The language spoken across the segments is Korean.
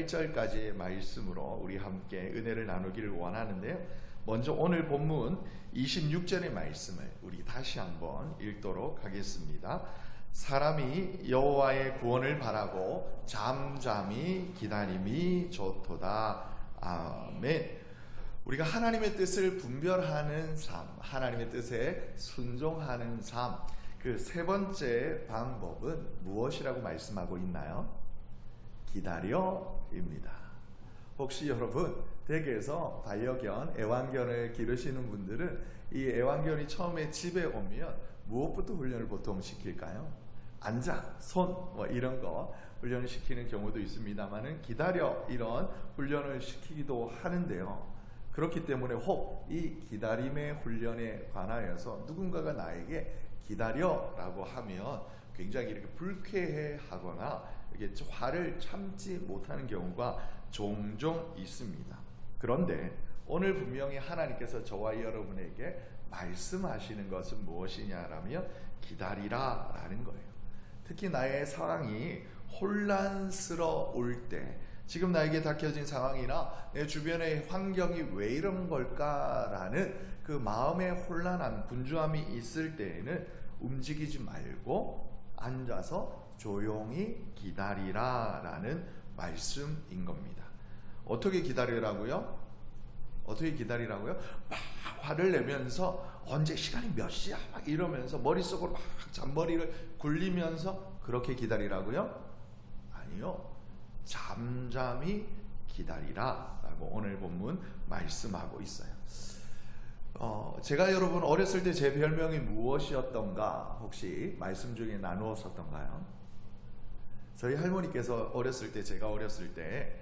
1절까지의 말씀으로 우리 함께 은혜를 나누기를 원하는데요. 먼저 오늘 본문 26절의 말씀을 우리 다시 한번 읽도록 하겠습니다. 사람이 여호와의 구원을 바라고 잠잠히 기다림이 좋도다. 아멘. 우리가 하나님의 뜻을 분별하는 삶, 하나님의 뜻에 순종하는 삶, 그 세 번째 방법은 무엇이라고 말씀하고 있나요? 기다려입니다. 혹시 여러분 댁에서 반려견, 애완견을 기르시는 분들은 이 애완견이 처음에 집에 오면 무엇부터 훈련을 보통 시킬까요? 앉아, 손 이런 거 훈련을 시키는 경우도 있습니다만은 기다려 이런 훈련을 시키기도 하는데요. 그렇기 때문에 혹 이 기다림의 훈련에 관하여서 누군가가 나에게 기다려라고 하면 굉장히 이렇게 불쾌해 하거나 이게 화를 참지 못하는 경우가 종종 있습니다. 그런데 오늘 분명히 하나님께서 저와 여러분에게 말씀하시는 것은 무엇이냐라면 기다리라 라는 거예요. 특히 나의 상황이 혼란스러울 때, 지금 나에게 닥쳐진 상황이나 내 주변의 환경이 왜 이런 걸까라는 그 마음의 혼란함, 분주함이 있을 때에는 움직이지 말고 앉아서 조용히 기다리라 라는 말씀인 겁니다. 어떻게 기다리라고요? 어떻게 기다리라고요? 막 화를 내면서 언제 시간이 몇 시야? 막 이러면서 머릿속으로 막 잔머리를 굴리면서 그렇게 기다리라고요? 아니요. 잠잠히 기다리라 라고 오늘 본문 말씀하고 있어요. 제가 여러분 어렸을 때 제 별명이 무엇이었던가 혹시 말씀 중에 나누었었던가요? 저희 할머니께서 어렸을 때, 제가 어렸을 때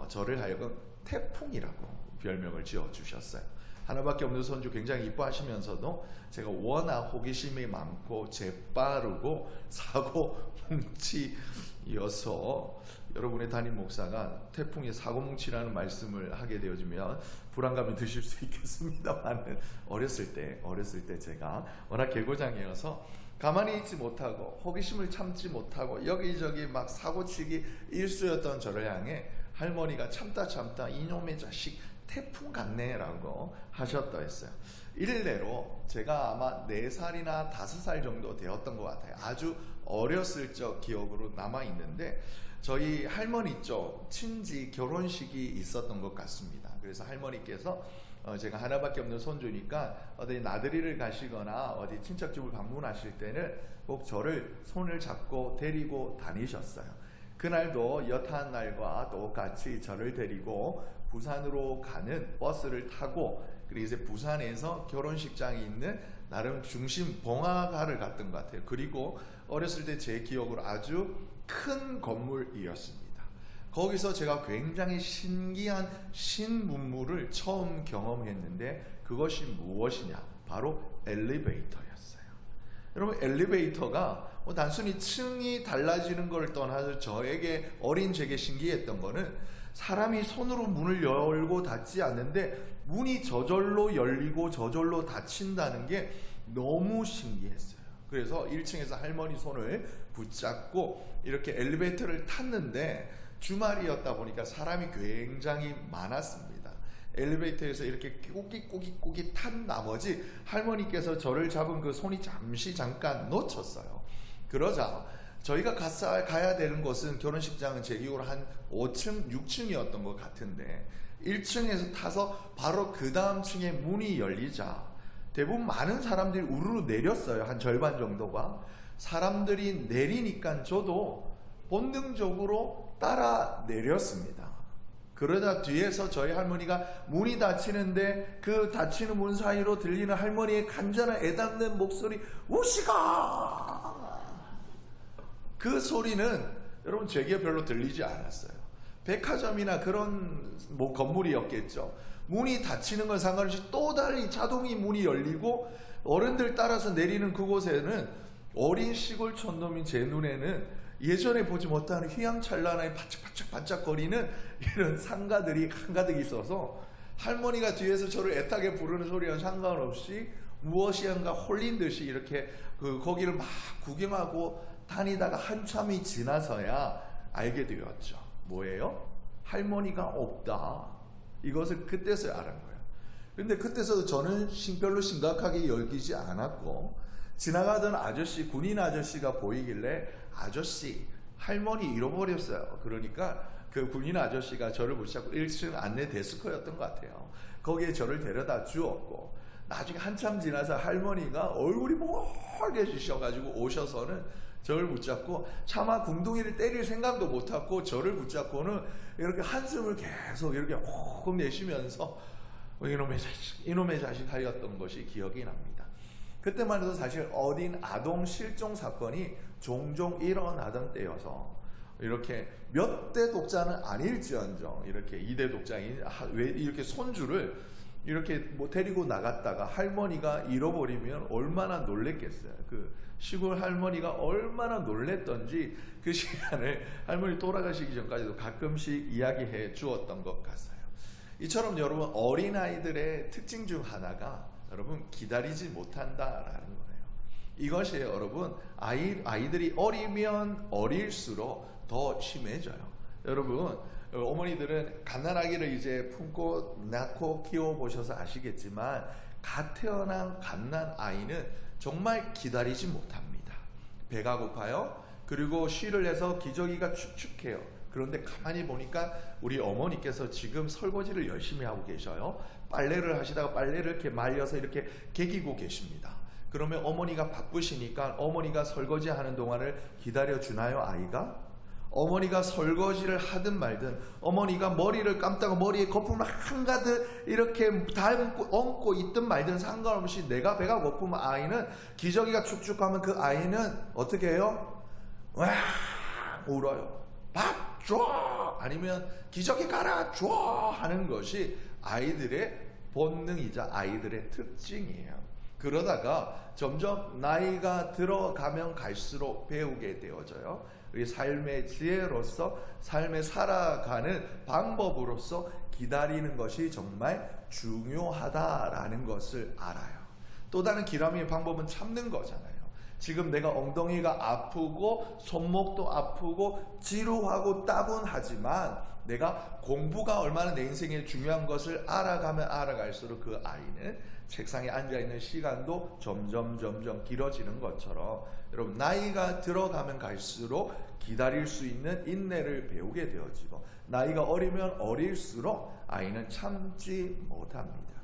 저를 하여금 태풍이라고 별명을 지어주셨어요. 하나밖에 없는 손주 굉장히 이뻐하시면서도 제가 워낙 호기심이 많고 재빠르고 사고뭉치여서 여러분의 담임 목사가 태풍이 사고뭉치라는 말씀을 하게 되어지면 불안감이 드실 수 있겠습니다만 어렸을 때 제가 워낙 개고장이어서 가만히 있지 못하고 호기심을 참지 못하고 여기저기 막 사고치기 일수였던 저를 향해 할머니가 참다 이놈의 자식 태풍 같네 라고 하셨다 했어요. 일례로 제가 아마 4살이나 5살 정도 되었던 것 같아요. 아주 어렸을 적 기억으로 남아있는데 저희 할머니 쪽 친지 결혼식이 있었던 것 같습니다. 그래서 할머니께서 제가 하나밖에 없는 손주니까 어디 나들이를 가시거나 어디 친척집을 방문하실 때는 꼭 저를 손을 잡고 데리고 다니셨어요. 그날도 여타한 날과 똑같이 저를 데리고 부산으로 가는 버스를 타고, 그리고 이제 부산에서 결혼식장이 있는 나름 중심 봉화가를 갔던 것 같아요. 그리고 어렸을 때 제 기억으로 아주 큰 건물이었습니다. 거기서 제가 굉장히 신기한 신문물을 처음 경험했는데 그것이 무엇이냐? 바로 엘리베이터였어요. 여러분, 엘리베이터가 단순히 층이 달라지는 걸 떠나서 저에게, 어린 제게 신기했던 거는 사람이 손으로 문을 열고 닫지 않는데 문이 저절로 열리고 저절로 닫힌다는 게 너무 신기했어요. 그래서 1층에서 할머니 손을 붙잡고 이렇게 엘리베이터를 탔는데 주말이었다 보니까 사람이 굉장히 많았습니다. 엘리베이터에서 이렇게 꾸깃 탄 나머지 할머니께서 저를 잡은 그 손이 잠깐 놓쳤어요. 그러자 저희가 가야 되는 곳은, 결혼식장은 제 기억으로 한 5층, 6층이었던 것 같은데 1층에서 타서 바로 그 다음 층에 문이 열리자 대부분 많은 사람들이 우르르 내렸어요. 한 절반 정도가. 사람들이 내리니까 저도 본능적으로 따라 내렸습니다. 그러다 뒤에서 저희 할머니가 문이 닫히는데 그 닫히는 문 사이로 들리는 할머니의 간절한 애담는 목소리, 우시가! 그 소리는 여러분 제게 별로 들리지 않았어요. 백화점이나 그런 건물이었겠죠. 문이 닫히는 건 상관없이 또 다른 자동이 문이 열리고 어른들 따라서 내리는 그곳에는 어린 시골 촌놈인 제 눈에는 예전에 보지 못하는 휘황찬란하게 반짝반짝거리는 이런 상가들이 한가득 있어서 할머니가 뒤에서 저를 애타게 부르는 소리와 상관없이 무엇이인가 홀린 듯이 이렇게 거기를 막 구경하고 다니다가 한참이 지나서야 알게 되었죠. 뭐예요? 할머니가 없다. 이것을 그때서야 알은 거예요. 근데 그때서 저는 별로 심각하게 여기지 않았고, 지나가던 아저씨, 군인 아저씨가 보이길래 아저씨, 할머니 잃어버렸어요. 그러니까 그 군인 아저씨가 저를 붙잡고 1층 안내 데스크였던 것 같아요. 거기에 저를 데려다 주었고, 나중에 한참 지나서 할머니가 얼굴이 멀개지셔가지고 오셔서는 저를 붙잡고, 차마 궁둥이를 때릴 생각도 못하고 저를 붙잡고는 이렇게 한숨을 계속 이렇게 호흡 내쉬면서 이놈의 자식 하였던 것이 기억이 납니다. 그때만 해도 사실 어린 아동 실종 사건이 종종 일어나던 때여서 이렇게 몇 대 독자는 아닐지언정 이렇게 2대 독자인 왜 이렇게 손주를 이렇게 뭐 데리고 나갔다가 할머니가 잃어버리면 얼마나 놀랬겠어요. 그 시골 할머니가 얼마나 놀랬던지 그 시간을 할머니 돌아가시기 전까지도 가끔씩 이야기해 주었던 것 같아요. 이처럼 여러분, 어린아이들의 특징 중 하나가 여러분 기다리지 못한다라는 거예요. 이것이 여러분 아이들이 어리면 어릴수록 더 심해져요. 여러분, 어머니들은 갓난아기를 이제 품고 낳고 키워보셔서 아시겠지만, 갓 태어난 갓난아이는 정말 기다리지 못합니다. 배가 고파요. 그리고 쉬를 해서 기저귀가 축축해요. 그런데 가만히 보니까 우리 어머니께서 지금 설거지를 열심히 하고 계셔요. 빨래를 하시다가 빨래를 이렇게 말려서 이렇게 개기고 계십니다. 그러면 어머니가 바쁘시니까 어머니가 설거지 하는 동안을 기다려 주나요, 아이가? 어머니가 설거지를 하든 말든, 어머니가 머리를 감다가 머리에 거품을 한가득 이렇게 얹고 있든 말든 상관없이 내가 배가 고프면 아이는 기저귀가 축축하면 그 아이는 어떻게 해요? 와 울어요. 밥 줘! 아니면 기저귀 갈아줘! 하는 것이 아이들의 본능이자 아이들의 특징이에요. 그러다가 점점 나이가 들어가면 갈수록 배우게 되어져요. 우리 삶의 지혜로서, 삶에 살아가는 방법으로서 기다리는 것이 정말 중요하다라는 것을 알아요. 또 다른 기다림의 방법은 참는 거잖아요. 지금 내가 엉덩이가 아프고 손목도 아프고 지루하고 따분하지만 내가 공부가 얼마나 내 인생에 중요한 것을 알아가면 알아갈수록 그 아이는 책상에 앉아있는 시간도 점점 길어지는 것처럼, 여러분 나이가 들어가면 갈수록 기다릴 수 있는 인내를 배우게 되어지고, 나이가 어리면 어릴수록 아이는 참지 못합니다.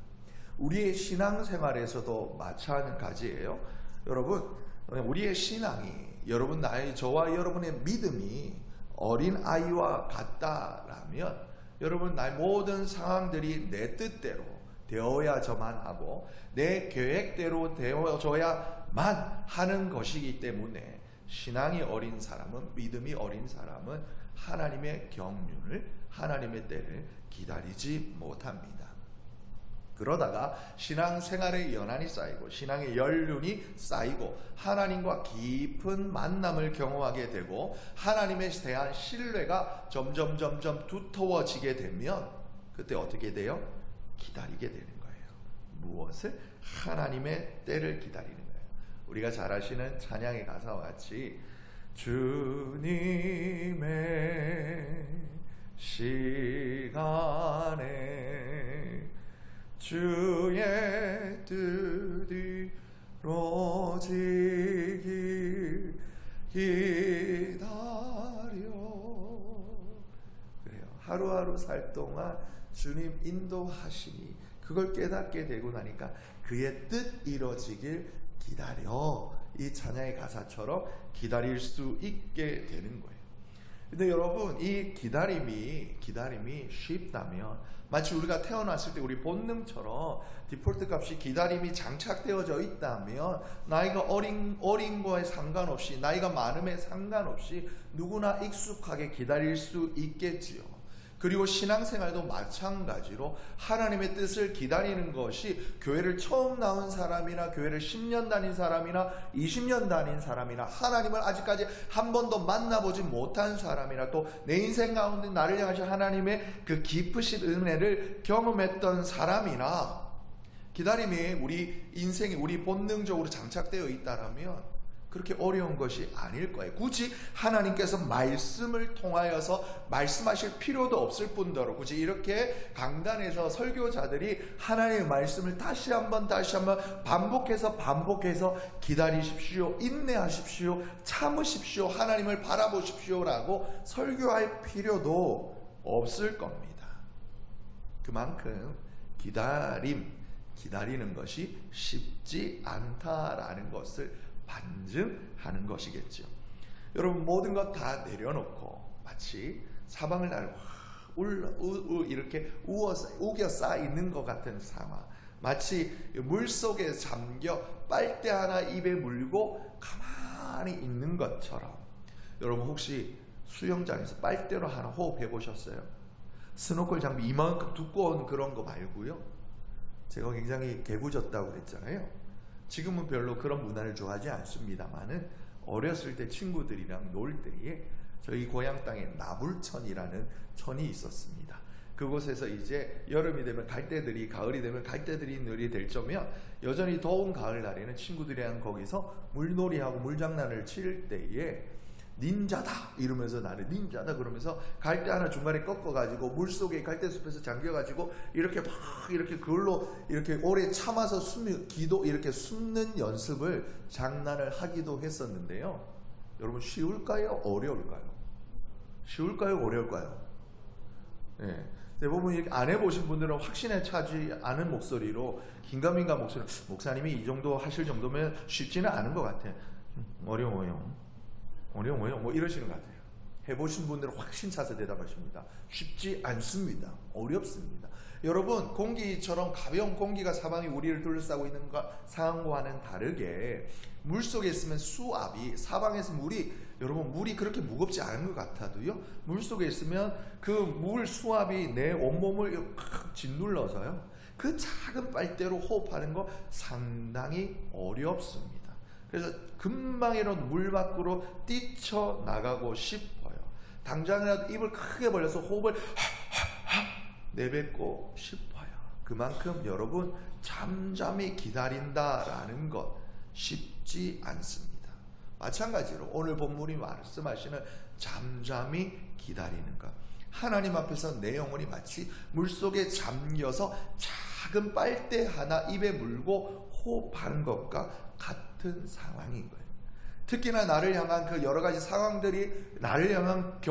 우리의 신앙생활에서도 마찬가지예요. 여러분, 우리의 신앙이, 여러분 저와 여러분의 믿음이 어린 아이와 같다라면, 여러분 나의 모든 상황들이 내 뜻대로 되어야져만 하고 내 계획대로 되어져야만 하는 것이기 때문에, 신앙이 어린 사람은, 믿음이 어린 사람은 하나님의 경륜을, 하나님의 때를 기다리지 못합니다. 그러다가 신앙생활의 연한이 쌓이고 신앙의 연륜이 쌓이고 하나님과 깊은 만남을 경험하게 되고 하나님에 대한 신뢰가 점점 두터워지게 되면, 그때 어떻게 돼요? 기다리게 되는 거예요. 무엇을? 하나님의 때를 기다리는 거예요. 우리가 잘 아시는 찬양의 가사와 같이 주님의 시간에 주의 뜻이 이루어지길 기다려. 그래요. 하루하루 살 동안 주님 인도하시니 그걸 깨닫게 되고 나니까 그의 뜻 이루어지길 기다려. 이 찬양의 가사처럼 기다릴 수 있게 되는 거예요. 근데 여러분, 이 기다림이 쉽다면, 마치 우리가 태어났을 때 우리 본능처럼 디폴트 값이 기다림이 장착되어져 있다면, 나이가 어린 거에 상관없이, 나이가 많음에 상관없이 누구나 익숙하게 기다릴 수 있겠지요. 그리고 신앙생활도 마찬가지로 하나님의 뜻을 기다리는 것이 교회를 처음 나온 사람이나 교회를 10년 다닌 사람이나 20년 다닌 사람이나 하나님을 아직까지 한 번도 만나보지 못한 사람이나 또 내 인생 가운데 나를 향하신 하나님의 그 깊으신 은혜를 경험했던 사람이나, 기다림이 우리 인생에, 우리 본능적으로 장착되어 있다라면 그렇게 어려운 것이 아닐 거예요. 굳이 하나님께서 말씀을 통하여서 말씀하실 필요도 없을 뿐더러 굳이 이렇게 강단에서 설교자들이 하나님의 말씀을 다시 한번 반복해서 기다리십시오, 인내하십시오, 참으십시오, 하나님을 바라보십시오라고 설교할 필요도 없을 겁니다. 그만큼 기다리는 것이 쉽지 않다라는 것을 반증하는 것이겠죠. 여러분, 모든 것 다 내려놓고 마치 사방을 나를 이렇게 우겨 쌓여 있는 것 같은 상황, 마치 물속에 잠겨 빨대 하나 입에 물고 가만히 있는 것처럼, 여러분 혹시 수영장에서 빨대로 하나 호흡해 보셨어요? 스노클 장비 이만큼 두꺼운 그런 거 말고요. 제가 굉장히 개구졌다고 그랬잖아요. 지금은 별로 그런 문화를 좋아하지 않습니다만은 어렸을 때 친구들이랑 놀 때에 저희 고향 땅에 나불천이라는 천이 있었습니다. 그곳에서 이제 여름이 되면 갈대들이, 가을이 되면 갈대들이 늘이 될 적이면 여전히 더운 가을날에는 친구들이랑 거기서 물놀이하고 물장난을 칠 때에 닌자다 이러면서, 나는 닌자다 그러면서 갈대 하나 중간에 꺾어가지고 물속에 갈대숲에서 잠겨가지고 이렇게 막 이렇게 그걸로 이렇게 오래 참아서 이렇게 숨는 연습을 장난을 하기도 했었는데요. 여러분, 쉬울까요? 어려울까요? 쉬울까요? 어려울까요? 네. 대부분 이렇게 안 해보신 분들은 확신에 차지 않은 목소리로, 긴가민가 목소리로, 목사님이 이 정도 하실 정도면 쉽지는 않은 것 같아요. 어려워요. 뭐 이러시는 것 같아요. 해보신 분들은 확신 차서 대답하십니다. 쉽지 않습니다. 어렵습니다. 여러분, 공기처럼 가벼운 공기가 사방에 우리를 둘러싸고 있는 상황과는 다르게 물속에 있으면 수압이, 사방에서 물이 그렇게 무겁지 않은 것 같아도요, 물속에 있으면 그 물 수압이 내 온몸을 짓눌러서요, 그 작은 빨대로 호흡하는 거 상당히 어렵습니다. 그래서 금방이라도 물 밖으로 뛰쳐나가고 싶어요. 당장이라도 입을 크게 벌려서 호흡을 내뱉고 싶어요. 그만큼 여러분, 잠잠히 기다린다라는 것 쉽지 않습니다. 마찬가지로 오늘 본문이 말씀하시는 잠잠히 기다리는 것, 하나님 앞에서 내 영혼이 마치 물속에 잠겨서 작은 빨대 하나 입에 물고 호흡하는 것과 같은 상황인 거예요. 특히나 나를 향한 그 여러 가지 상황들이 나를 향한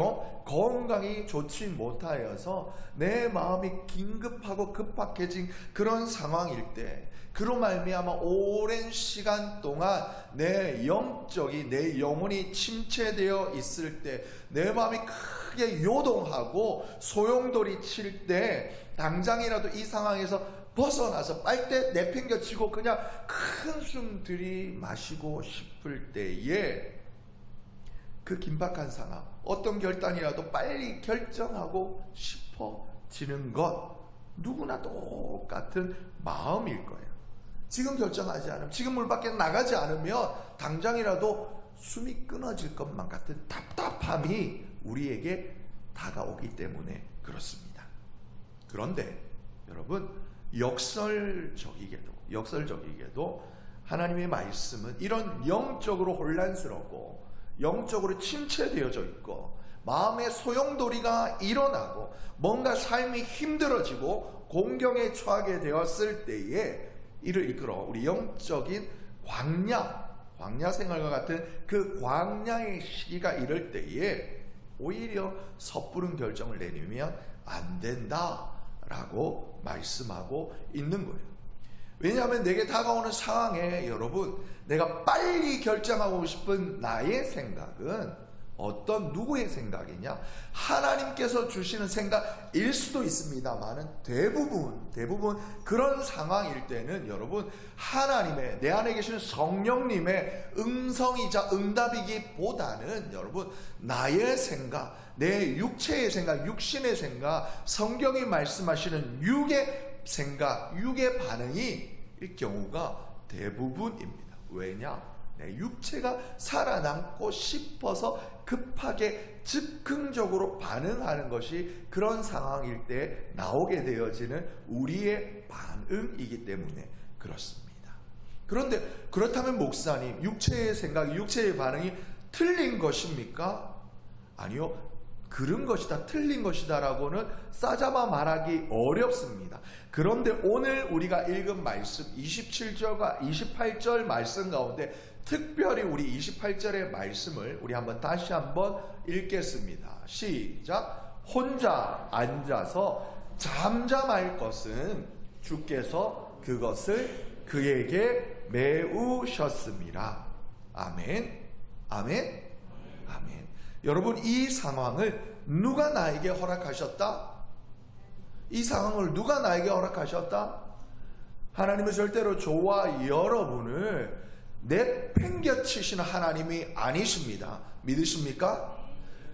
건강이 좋지 못하여서 내 마음이 긴급하고 급박해진 그런 상황일 때, 그로 말미암아 오랜 시간 동안 내 영혼이 침체되어 있을 때, 내 마음이 크게 요동하고 소용돌이 칠 때, 당장이라도 이 상황에서 벗어나서 빨대 내팽겨치고 그냥 큰 숨 들이마시고 싶을 때에, 그 긴박한 상황, 어떤 결단이라도 빨리 결정하고 싶어지는 것, 누구나 똑같은 마음일 거예요. 지금 결정하지 않으면, 지금 물 밖에 나가지 않으면 당장이라도 숨이 끊어질 것만 같은 답답함이 우리에게 다가오기 때문에 그렇습니다. 그런데 여러분, 역설적이게도 하나님의 말씀은 이런 영적으로 혼란스럽고 영적으로 침체되어져 있고 마음의 소용돌이가 일어나고 뭔가 삶이 힘들어지고 공경에 처하게 되었을 때에 이를 이끌어 우리 영적인 광야 생활과 같은 그 광야의 시기가 이럴 때에 오히려 섣부른 결정을 내리면 안 된다라고 말씀하고 있는 거예요. 왜냐하면 내게 다가오는 상황에 여러분, 내가 빨리 결정하고 싶은 나의 생각은 어떤 누구의 생각이냐? 하나님께서 주시는 생각일 수도 있습니다만은 대부분 그런 상황일 때는 여러분, 하나님의, 내 안에 계시는 성령님의 음성이자 응답이기보다는 여러분, 나의 생각, 내 육체의 생각, 육신의 생각, 성경이 말씀하시는 육의 생각, 육의 반응이 경우가 대부분입니다. 왜냐? 내 육체가 살아남고 싶어서 급하게 즉흥적으로 반응하는 것이 그런 상황일 때 나오게 되어지는 우리의 반응이기 때문에 그렇습니다. 그런데 그렇다면 목사님, 육체의 생각, 육체의 반응이 틀린 것입니까? 아니요. 그런 것이다, 틀린 것이다 라고는 싸잡아 말하기 어렵습니다. 그런데 오늘 우리가 읽은 말씀 27절과 28절 말씀 가운데 특별히 우리 28절의 말씀을 우리 다시 한번 읽겠습니다. 시작. 혼자 앉아서 잠잠할 것은 주께서 그것을 그에게 메우셨습니다. 아멘. 아멘. 아멘. 여러분, 이 상황을 누가 나에게 허락하셨다? 이 상황을 누가 나에게 허락하셨다? 하나님은 절대로 저와 여러분을 내팽개치시는 하나님이 아니십니다. 믿으십니까?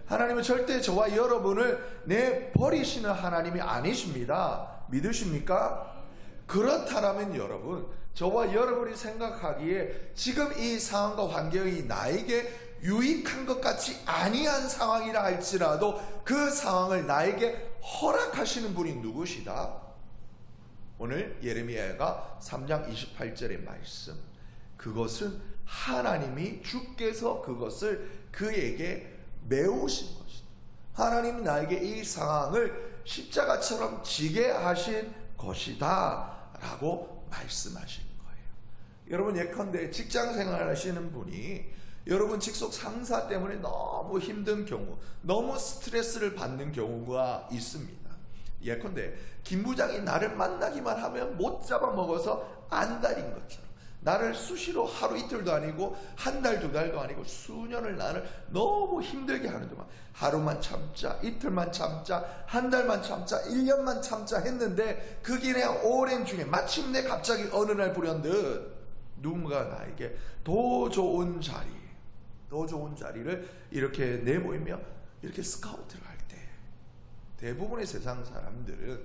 하나님은 절대 저와 여러분을 내버리시는 하나님이 아니십니다. 믿으십니까? 그렇다면 여러분, 저와 여러분이 생각하기에 지금 이 상황과 환경이 나에게 유익한 것 같이 아니한 상황이라 할지라도 그 상황을 나에게 허락하시는 분이 누구시다? 오늘 예레미야가 3장 28절의 말씀, 그것은 하나님이 주께서 그것을 그에게 메우신 것이다. 하나님이 나에게 이 상황을 십자가처럼 지게 하신 것이다 라고 말씀하신 거예요. 여러분, 예컨대 직장 생활 하시는 분이 여러분 직속 상사 때문에 너무 힘든 경우, 너무 스트레스를 받는 경우가 있습니다. 예컨대 김 부장이 나를 만나기만 하면 못 잡아먹어서 안달인 것처럼 나를 수시로 하루 이틀도 아니고 한 달 두 달도 아니고 수년을 나를 너무 힘들게 하는 동안 하루만 참자, 이틀만 참자, 한 달만 참자, 1년만 참자 했는데 그 길에 오랜 중에 마침내 갑자기 어느 날 불현듯 누군가 나에게 더 좋은 자리를 이렇게 내보이며 이렇게 스카우트를 할 때 대부분의 세상 사람들은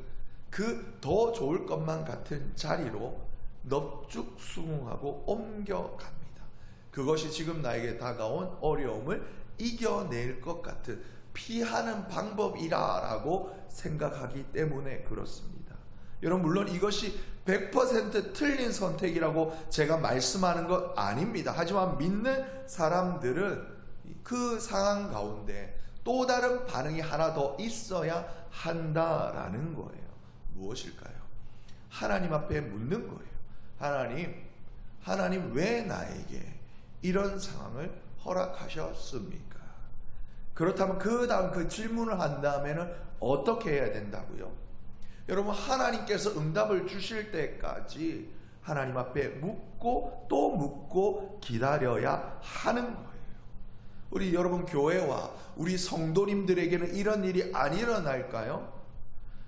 그 더 좋을 것만 같은 자리로 넙죽 수긍하고 옮겨갑니다. 그것이 지금 나에게 다가온 어려움을 이겨낼 것 같은 피하는 방법이라고 생각하기 때문에 그렇습니다. 여러분, 물론 이것이 100% 틀린 선택이라고 제가 말씀하는 것 아닙니다. 하지만 믿는 사람들은 그 상황 가운데 또 다른 반응이 하나 더 있어야 한다라는 거예요. 무엇일까요? 하나님 앞에 묻는 거예요. 하나님 왜 나에게 이런 상황을 허락하셨습니까? 그렇다면 그 다음 그 질문을 한 다음에는 어떻게 해야 된다고요? 여러분, 하나님께서 응답을 주실 때까지 하나님 앞에 묻고 또 묻고 기다려야 하는 거예요. 우리 여러분 교회와 우리 성도님들에게는 이런 일이 안 일어날까요?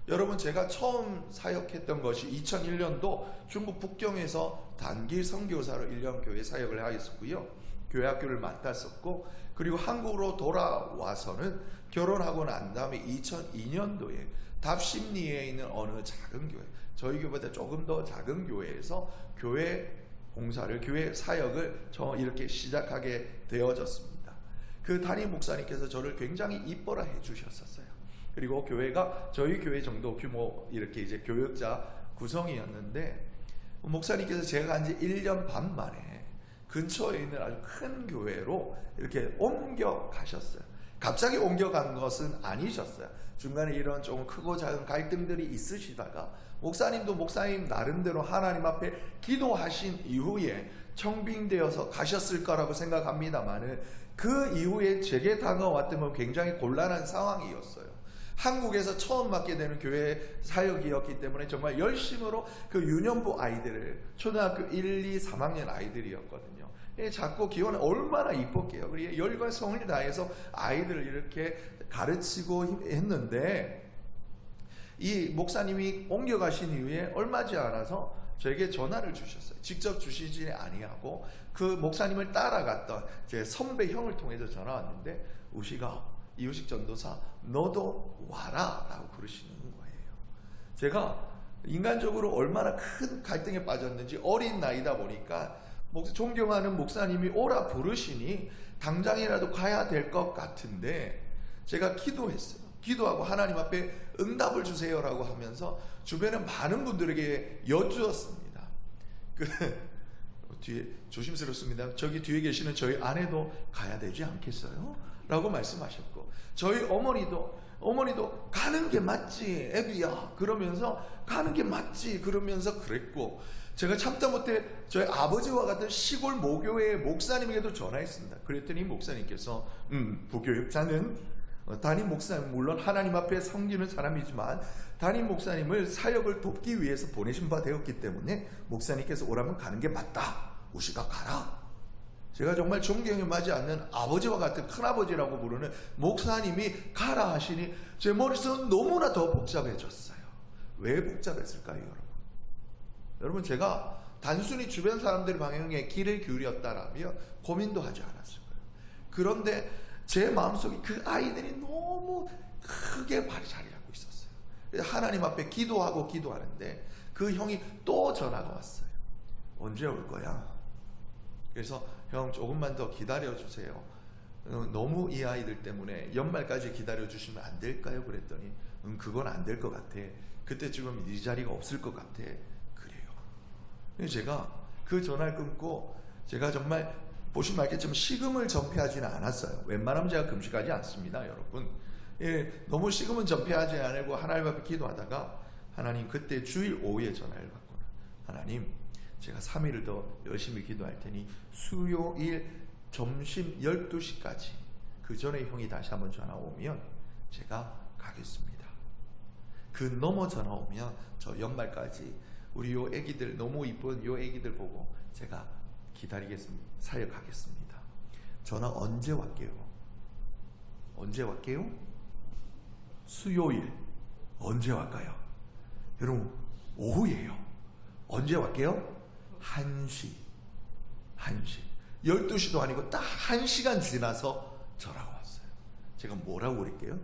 여러분, 제가 처음 사역했던 것이 2001년도 중국 북경에서 단기 선교사로 1년 교회 사역을 하였었고요. 교회 학교를 맡았었고, 그리고 한국으로 돌아와서는 결혼하고 난 다음에 2002년도에 답심리에 있는 어느 작은 교회, 저희 교회보다 조금 더 작은 교회에서 교회 봉사를, 교회 사역을 이렇게 시작하게 되어졌습니다. 그 담임 목사님께서 저를 굉장히 이뻐라 해주셨었어요. 그리고 교회가 저희 교회 정도 규모 이렇게 이제 교역자 구성이었는데, 목사님께서 제가 간 지 1년 반 만에 근처에 있는 아주 큰 교회로 이렇게 옮겨가셨어요. 갑자기 옮겨간 것은 아니셨어요. 중간에 이런 조금 크고 작은 갈등들이 있으시다가 목사님도 목사님 나름대로 하나님 앞에 기도하신 이후에 청빙되어서 가셨을 거라고 생각합니다만은, 그 이후에 제게 다가왔던 건 굉장히 곤란한 상황이었어요. 한국에서 처음 맡게 되는 교회 사역이었기 때문에 정말 열심으로 그 유년부 아이들을, 초등학교 1, 2, 3학년 아이들이었거든요. 작고 귀여운 얼마나 이뻤게요. 그리고 열과 성을 다해서 아이들을 이렇게 가르치고 했는데, 이 목사님이 옮겨가신 이후에 얼마지 않아서 저에게 전화를 주셨어요. 직접 주시지 아니하고 그 목사님을 따라갔던 제 선배 형을 통해서 전화 왔는데, 우시가 이우식 전도사 너도 와라 라고 그러시는 거예요. 제가 인간적으로 얼마나 큰 갈등에 빠졌는지, 어린 나이다 보니까 존경하는 목사님이 오라 부르시니 당장이라도 가야 될 것 같은데, 제가 기도했어요. 기도하고 하나님 앞에 응답을 주세요라고 하면서 주변에 많은 분들에게 여쭈었습니다. 뒤에 조심스럽습니다. 저기 뒤에 계시는 저희 아내도 가야 되지 않겠어요? 라고 말씀하셨고, 저희 어머니도 가는 게 맞지 애비야 그러면서 가는 게 맞지 그러면서 그랬고, 제가 참다 못해 저희 아버지와 같은 시골 모교회 목사님에게도 전화했습니다. 그랬더니 목사님께서 부교육자는 담임 목사님 물론 하나님 앞에 섬기는 사람이지만 담임 목사님을 사역을 돕기 위해서 보내신 바 되었기 때문에 목사님께서 오라면 가는 게 맞다. 우시가 가라. 제가 정말 존경에 맞지 않는 아버지와 같은 큰아버지라고 부르는 목사님이 가라 하시니 제 머릿속은 너무나 더 복잡해졌어요. 왜 복잡했을까요, 여러분? 여러분, 제가 단순히 주변 사람들 방향에 귀를 기울였다라면 고민도 하지 않았을 거예요. 그런데 제 마음속에 그 아이들이 너무 크게 자리 잡고 있었어요. 하나님 앞에 기도하는데 그 형이 또 전화가 왔어요. 언제 올 거야? 그래서 형 조금만 더 기다려주세요. 너무 이 아이들 때문에 연말까지 기다려주시면 안 될까요? 그랬더니 그건 안 될 것 같아. 그때쯤은 네 자리가 없을 것 같아. 그래요. 제가 그 전화를 끊고 제가 정말 보시면 알겠지만 식음을 전폐하지는 않았어요. 웬만하면 제가 금식하지 않습니다, 여러분. 너무 식음은 전폐하지 않고 하나님 앞에 기도하다가 하나님, 그때 주일 오후에 전화를 받거나, 하나님 제가 3일을 더 열심히 기도할 테니 수요일 점심 12시까지 그 전에 형이 다시 한번 전화 오면 제가 가겠습니다. 그 넘어 전화 오면 저 연말까지 우리 요 애기들, 너무 이쁜 요 애기들 보고 제가 기다리겠습니다. 사역하겠습니다. 전화 언제 왔게요? 언제 왔게요? 수요일. 언제 왔까요? 여러분, 오후예요. 언제 왔게요? 1시. 12시도 아니고 딱 1시간 지나서 전화가 왔어요. 제가 뭐라고 그럴게요?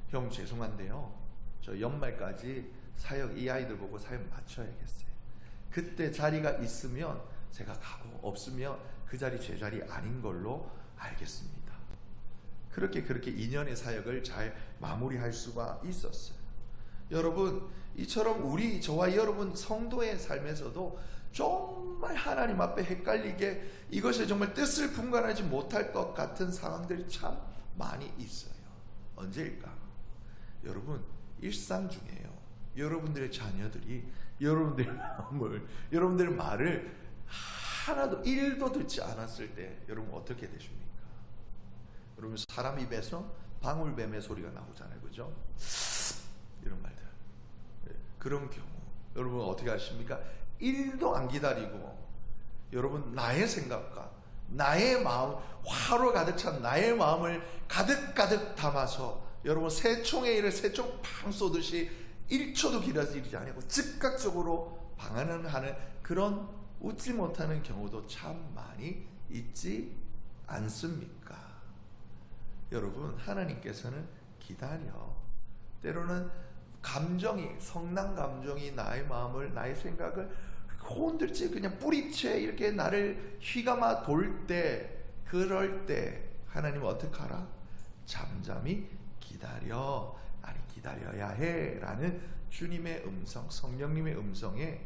형 죄송한데요, 저 연말까지 사역, 이 아이들 보고 사역 맞춰야겠어요. 그때 자리가 있으면 제가 가고, 없으면 그 자리 제 자리 아닌 걸로 알겠습니다. 그렇게 2년의 사역을 잘 마무리할 수가 있었어요. 여러분, 이처럼 저와 여러분 성도의 삶에서도 정말 하나님 앞에 헷갈리게, 이것이 정말 뜻을 분간하지 못할 것 같은 상황들이 참 많이 있어요. 언제일까? 여러분, 일상 중에요, 여러분들의 자녀들이 여러분들의 말을 하나도 1도 듣지 않았을 때 여러분 어떻게 되십니까? 여러분, 사람 입에서 방울뱀의 소리가 나오잖아요, 그죠? 이런 말들. 그런 경우 여러분 어떻게 하십니까? 1도 안 기다리고 여러분 나의 생각과 나의 마음, 화로 가득 찬 나의 마음을 가득 담아서 여러분 새총의 일을 새총 팡 쏘듯이 1초도 기다리지 않고 즉각적으로 방한하는 그런 웃지 못하는 경우도 참 많이 있지 않습니까? 여러분, 하나님께서는 기다려. 때로는 성난 감정이 나의 마음을, 나의 생각을 혼들지 그냥 뿌리채 이렇게 나를 휘감아 돌 때, 그럴 때 하나님은 어떻게 하라? 잠잠히 기다려. 아니, 기다려야 해 라는 주님의 음성, 성령님의 음성에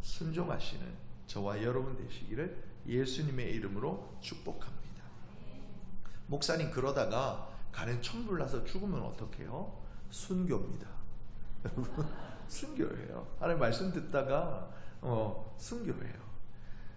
순종하시는 저와 여러분 되시기를 예수님의 이름으로 축복합니다. 목사님, 그러다가 가는 천불 나서 죽으면 어떡해요? 순교입니다. 여러분, 순교예요. 하나님 말씀 듣다가 순교예요.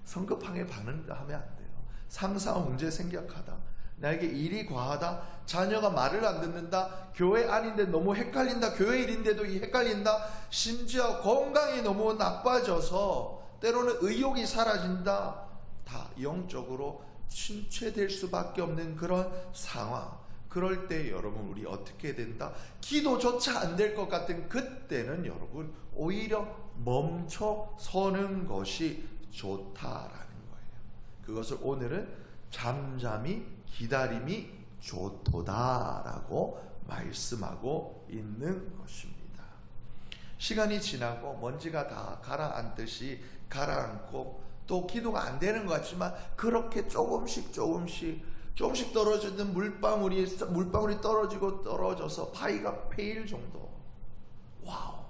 성급하게 반응하면 안 돼요. 상사와 문제 생각하다, 나에게 일이 과하다, 자녀가 말을 안 듣는다, 교회 아닌데 너무 헷갈린다, 교회 일인데도 헷갈린다, 심지어 건강이 너무 나빠져서 때로는 의욕이 사라진다, 다 영적으로 침체될 수밖에 없는 그런 상황. 그럴 때 여러분, 우리 어떻게 된다? 기도조차 안 될 것 같은 그때는 여러분 오히려 멈춰 서는 것이 좋다라는 거예요. 그것을 오늘은 잠잠히 기다림이 좋도다라고 말씀하고 있는 것입니다. 시간이 지나고 먼지가 다 가라앉듯이 가라앉고 또 기도가 안 되는 것 같지만 그렇게 조금씩 떨어지는 물방울이 떨어져서 바위가 패일 정도. 와우,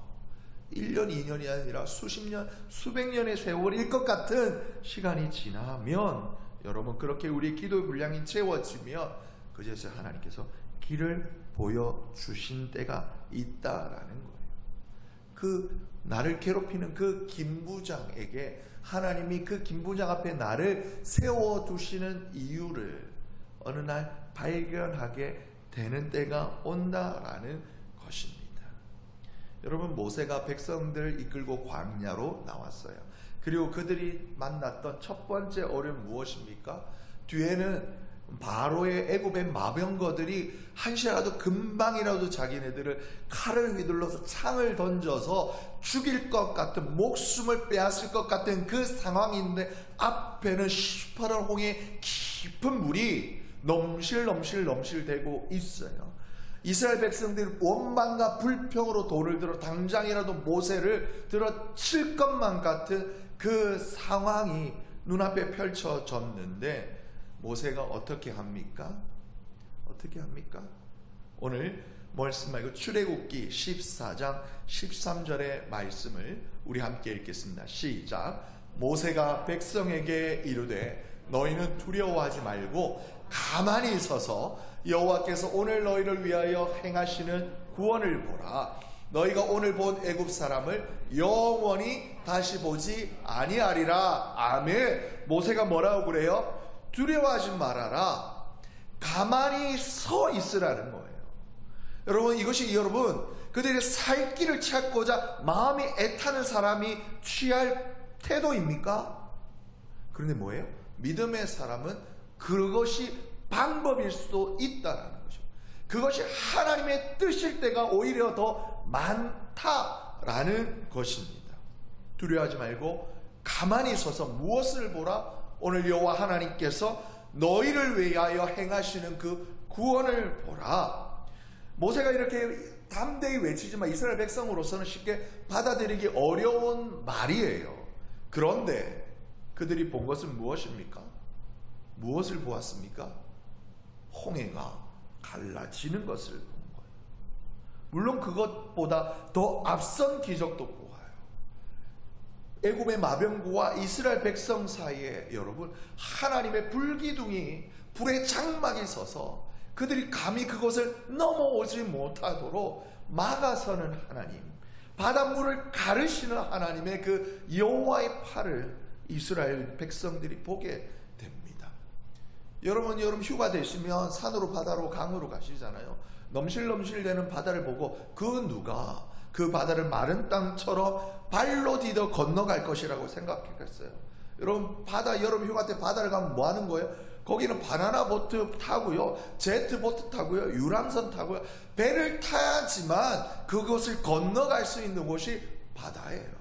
1년, 2년이 아니라 수십 년, 수백 년의 세월일 것 같은 시간이 지나면 여러분 그렇게 우리 기도의 분량이 채워지면 그제서 하나님께서 길을 보여주신 때가 있다라는 거예요. 그 나를 괴롭히는 그 김부장에게 하나님이 그 김부장 앞에 나를 세워두시는 이유를 어느 날 발견하게 되는 때가 온다라는 것입니다. 여러분, 모세가 백성들을 이끌고 광야로 나왔어요. 그리고 그들이 만났던 첫 번째 어려움은 무엇입니까? 뒤에는 바로의 애굽의 마병거들이 한시라도 금방이라도 자기네들을 칼을 휘둘러서 창을 던져서 죽일 것 같은, 목숨을 빼앗을 것 같은 그 상황인데 앞에는 시퍼런 홍의 깊은 물이 넘실넘실되고 있어요. 이스라엘 백성들이 원망과 불평으로 돌을 들어 당장이라도 모세를 들어 칠 것만 같은 그 상황이 눈앞에 펼쳐졌는데 모세가 어떻게 합니까? 어떻게 합니까? 오늘 말씀 말고 출애굽기 14장 13절의 말씀을 우리 함께 읽겠습니다. 시작. 모세가 백성에게 이르되 너희는 두려워하지 말고 가만히 서서 여호와께서 오늘 너희를 위하여 행하시는 구원을 보라. 너희가 오늘 본 애굽 사람을 영원히 다시 보지 아니하리라. 아멘. 모세가 뭐라고 그래요? 두려워하지 말아라. 가만히 서 있으라는 거예요. 여러분, 이것이 여러분 그들의 살 길을 찾고자 마음이 애타는 사람이 취할 태도입니까? 그런데 뭐예요? 믿음의 사람은 그것이 방법일 수도 있다라는 것이죠. 그것이 하나님의 뜻일 때가 오히려 더 많다라는 것입니다. 두려워하지 말고 가만히 서서 무엇을 보라? 오늘 여호와 하나님께서 너희를 위하여 행하시는 그 구원을 보라. 모세가 이렇게 담대히 외치지만 이스라엘 백성으로서는 쉽게 받아들이기 어려운 말이에요. 그런데 그들이 본 것은 무엇입니까? 무엇을 보았습니까? 홍해가 갈라지는 것을 본 거예요. 물론 그것보다 더 앞선 기적도 보아요. 애굽의 마병구와 이스라엘 백성 사이에 여러분 하나님의 불기둥이 불의 장막이 서서 그들이 감히 그것을 넘어오지 못하도록 막아서는 하나님, 바닷물을 가르시는 하나님의 그 여호와의 팔을 이스라엘 백성들이 보게 됩니다. 여러분 휴가 되시면 산으로 바다로 강으로 가시잖아요. 넘실넘실대는 바다를 보고 그 누가 그 바다를 마른 땅처럼 발로 디뎌 건너갈 것이라고 생각했겠어요? 여러분 여름 휴가 때 바다를 가면 뭐 하는 거예요? 거기는 바나나 보트 타고요, 제트 보트 타고요, 유람선 타고요, 배를 타야지만 그곳을 건너갈 수 있는 곳이 바다예요.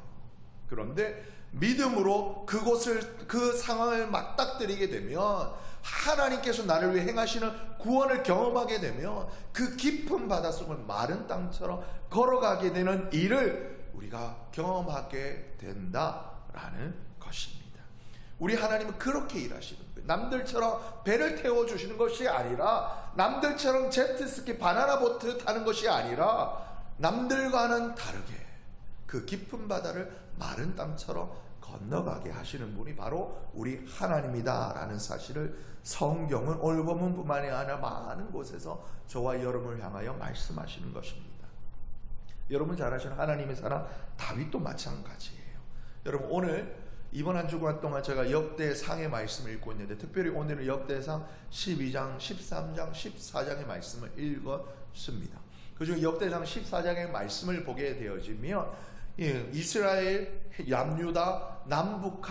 그런데 믿음으로 그 상황을 맞닥뜨리게 되면 하나님께서 나를 위해 행하시는 구원을 경험하게 되면 그 깊은 바닷속을 마른 땅처럼 걸어가게 되는 일을 우리가 경험하게 된다라는 것입니다. 우리 하나님은 그렇게 일하시는 거예요. 남들처럼 배를 태워주시는 것이 아니라, 남들처럼 제트스키 바나나 보트 타는 것이 아니라, 남들과는 다르게 그 깊은 바다를 마른 땅처럼 건너가게 하시는 분이 바로 우리 하나님이다라는 사실을 성경은 오늘 본문뿐만이 아니라 많은 곳에서 저와 여러분을 향하여 말씀하시는 것입니다. 여러분 잘 아시는 하나님의 사람 다윗도 마찬가지예요. 여러분 오늘 이번 한 주간 동안 제가 역대상의 말씀을 읽고 있는데 특별히 오늘은 역대상 12장, 13장, 14장의 말씀을 읽었습니다. 그중 역대상 14장의 말씀을 보게 되어지면 이스라엘, 남유다, 남북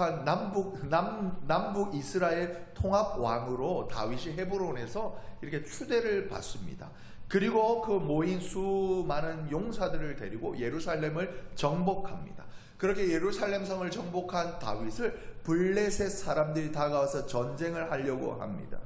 이스라엘 통합 왕으로 다윗이 헤브론에서 이렇게 추대를 받습니다. 그리고 그 모인 수많은 용사들을 데리고 예루살렘을 정복합니다. 그렇게 예루살렘 성을 정복한 다윗을 블레셋 사람들이 다가와서 전쟁을 하려고 합니다.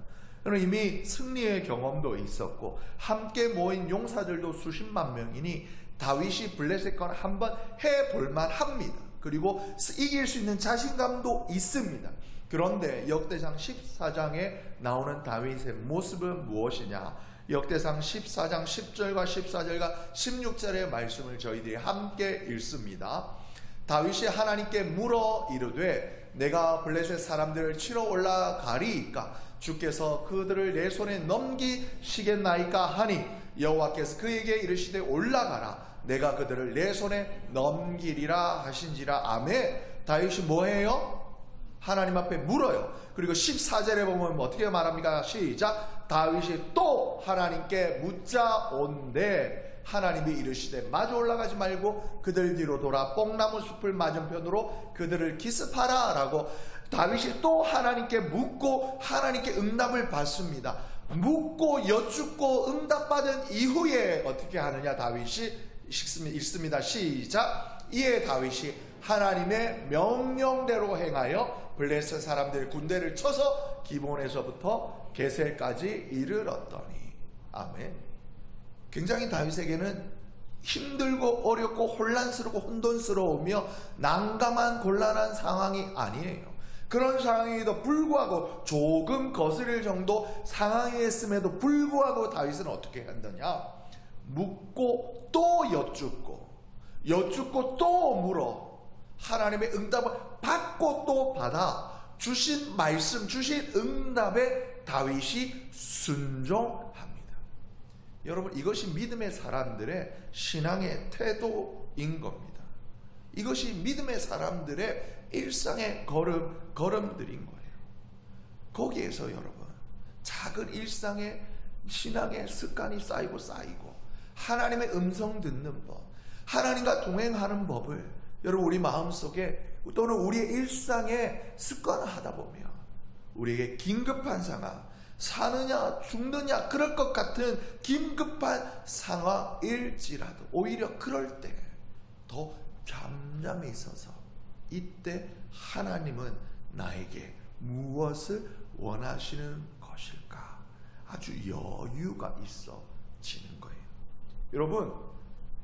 그럼 이미 승리의 경험도 있었고 함께 모인 용사들도 수십만 명이니 다윗이 블레셋 건 한번 해볼만 합니다. 그리고 이길 수 있는 자신감도 있습니다. 그런데 역대상 14장에 나오는 다윗의 모습은 무엇이냐? 역대상 14장 10절과 14절과 16절의 말씀을 저희들이 함께 읽습니다. 다윗이 하나님께 물어 이르되 내가 블레셋 사람들을 치러 올라가리이까 주께서 그들을 내 손에 넘기시겠나이까 하니 여호와께서 그에게 이르시되 올라가라 내가 그들을 내 손에 넘기리라 하신지라. 아멘. 다윗이 뭐해요? 하나님 앞에 물어요. 그리고 14절에 보면 어떻게 말합니까? 시작. 다윗이 또 하나님께 묻자온대 하나님이 이르시되 마주 올라가지 말고 그들 뒤로 돌아 뽕나무 숲을 맞은편으로 그들을 기습하라 라고 다윗이 또 하나님께 묻고 하나님께 응답을 받습니다. 묻고 여쭙고 응답받은 이후에 어떻게 하느냐 다윗이 읽습니다. 시작. 이에 다윗이 하나님의 명령대로 행하여 블레셋 사람들 군대를 쳐서 기본에서부터 게셀까지 이르렀더니. 아멘. 굉장히 다윗에게는 힘들고 어렵고 혼란스럽고 혼돈스러우며 난감한 곤란한 상황이 아니에요. 그런 상황에도 불구하고 조금 거스릴 정도 상황이었음에도 불구하고 다윗은 어떻게 한다냐? 묻고 또 여쭙고 또 물어 하나님의 응답을 받고 또 받아 주신 말씀 주신 응답에 다윗이 순종합니다. 여러분 이것이 믿음의 사람들의 신앙의 태도인 겁니다. 이것이 믿음의 사람들의 일상의 걸음들인 거예요. 거기에서 여러분 작은 일상의 신앙의 습관이 쌓이고 하나님의 음성 듣는 법, 하나님과 동행하는 법을 여러분 우리 마음속에 또는 우리의 일상에 습관화하다 보면 우리에게 긴급한 상황, 사느냐 죽느냐 그럴 것 같은 긴급한 상황일지라도 오히려 그럴 때 더 잠잠히 있어서 이때 하나님은 나에게 무엇을 원하시는 것일까 아주 여유가 있어지는 거예요. 여러분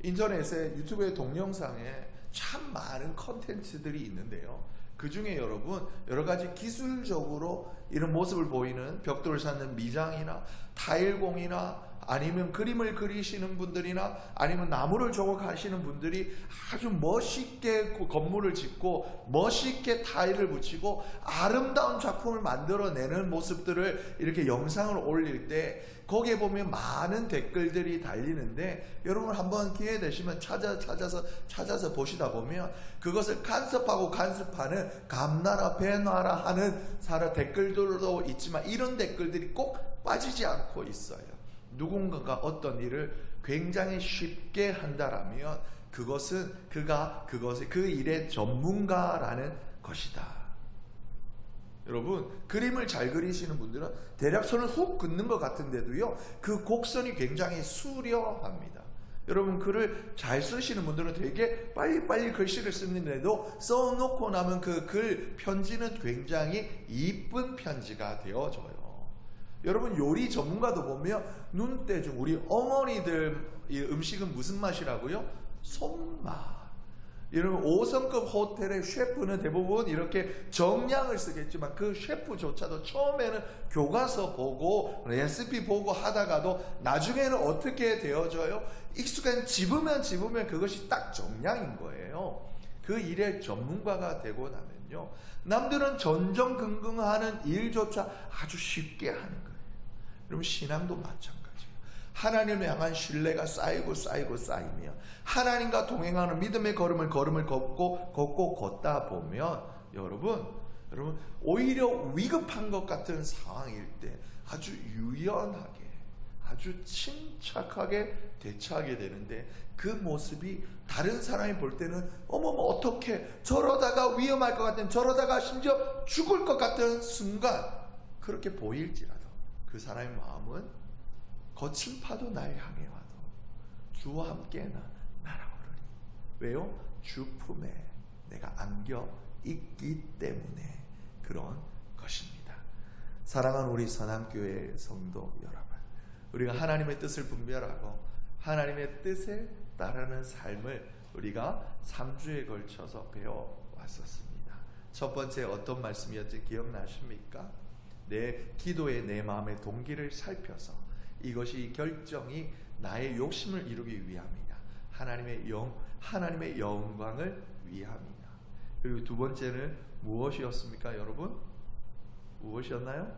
인터넷에 유튜브의 동영상에 참 많은 컨텐츠들이 있는데요. 그 중에 여러분 여러 가지 기술적으로 이런 모습을 보이는 벽돌 쌓는 미장이나 타일공이나 아니면 그림을 그리시는 분들이나 아니면 나무를 조각하시는 분들이 아주 멋있게 건물을 짓고 멋있게 타일을 붙이고 아름다운 작품을 만들어내는 모습들을 이렇게 영상을 올릴 때 거기에 보면 많은 댓글들이 달리는데 여러분 한번 기회 되시면 찾아서 보시다 보면 그것을 간섭하는 감나라 배나라 하는 댓글들도 있지만 이런 댓글들이 꼭 빠지지 않고 있어요. 누군가가 어떤 일을 굉장히 쉽게 한다라면 그것은 그 일의 전문가라는 것이다. 여러분 그림을 잘 그리시는 분들은 대략 선을 훅 긋는 것 같은데도요 그 곡선이 굉장히 수려합니다. 여러분 글을 잘 쓰시는 분들은 되게 빨리빨리 글씨를 쓰는데도 써놓고 나면 그 글 편지는 굉장히 이쁜 편지가 되어져요. 여러분 요리 전문가도 보면 눈대중 우리 어머니들 음식은 무슨 맛이라고요? 손맛. 여러분 5성급 호텔의 셰프는 대부분 이렇게 정량을 쓰겠지만 그 셰프조차도 처음에는 교과서 보고 레시피 보고 하다가도 나중에는 어떻게 되어져요? 익숙한 집으면 그것이 딱 정량인 거예요. 그 일의 전문가가 되고 나면요 남들은 전전긍긍하는 일조차 아주 쉽게 하는 거예요. 여러분 신앙도 마찬가지예요. 하나님을 향한 신뢰가 쌓이고 쌓이며 하나님과 동행하는 믿음의 걸음을 걷고 걷다 보면 여러분 오히려 위급한 것 같은 상황일 때 아주 유연하게 아주 침착하게 대처하게 되는데 그 모습이 다른 사람이 볼 때는 어머머 어떻게 저러다가 위험할 것 같은 저러다가 심지어 죽을 것 같은 순간 그렇게 보일지라도 그 사람의 마음은 거친 파도 날 향해 와도 주와 함께 날아오르니 왜요? 주 품에 내가 안겨 있기 때문에 그런 것입니다. 사랑하는 우리 선한교회 성도 여러분, 우리가 하나님의 뜻을 분별하고 하나님의 뜻에 따르는 삶을 우리가 3주에 걸쳐서 배워왔었습니다. 첫 번째 어떤 말씀이었지 기억나십니까? 내 기도의 내 마음의 동기를 살펴서 이것이 결정이 나의 욕심을 이루기 위함이냐, 하나님의 영광을 위함이냐. 그리고 두 번째는 무엇이었습니까, 여러분? 무엇이었나요?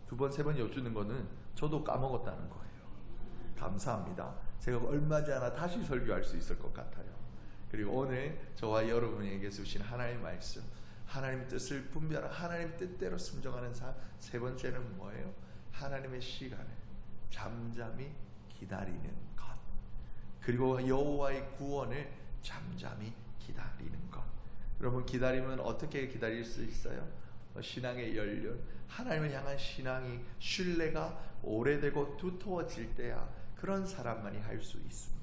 두 번, 세 번 여쭈는 거는 저도 까먹었다는 거예요. 감사합니다. 제가 얼마지 않아 다시 설교할 수 있을 것 같아요. 그리고 오늘 저와 여러분에게 주신 하나님의 말씀, 하나님 뜻을 분별하고 하나님 뜻대로 순종하는 삶. 세 번째는 뭐예요? 하나님의 시간을 잠잠히 기다리는 것. 그리고 여호와의 구원을 잠잠히 기다리는 것. 여러분, 기다리면 어떻게 기다릴 수 있어요? 신앙의 연륜, 하나님을 향한 신앙이, 신뢰가 오래되고 두터워질 때야 그런 사람만이 할 수 있습니다.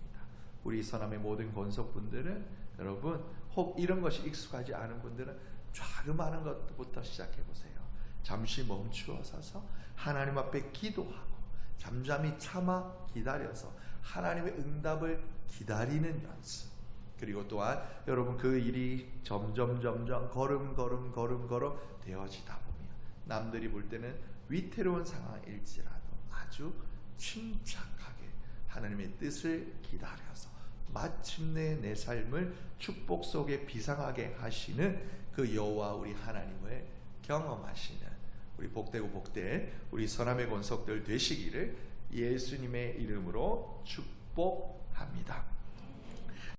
우리 선함의 모든 권속분들은, 여러분, 혹 이런 것이 익숙하지 않은 분들은 자그마한 것부터 시작해 보세요. 잠시 멈추어 서서 하나님 앞에 기도하고 잠잠히 참아 기다려서 하나님의 응답을 기다리는 연습. 그리고 또한 여러분, 그 일이 점점 걸음 되어지다 보면 남들이 볼 때는 위태로운 상황일지라도 아주 침착하게 하나님의 뜻을 기다려서 마침내 내 삶을 축복 속에 비상하게 하시는 그 여호와 우리 하나님을 경험하시는 우리 복되고 복된 우리 선함의 권속들 되시기를 예수님의 이름으로 축복합니다.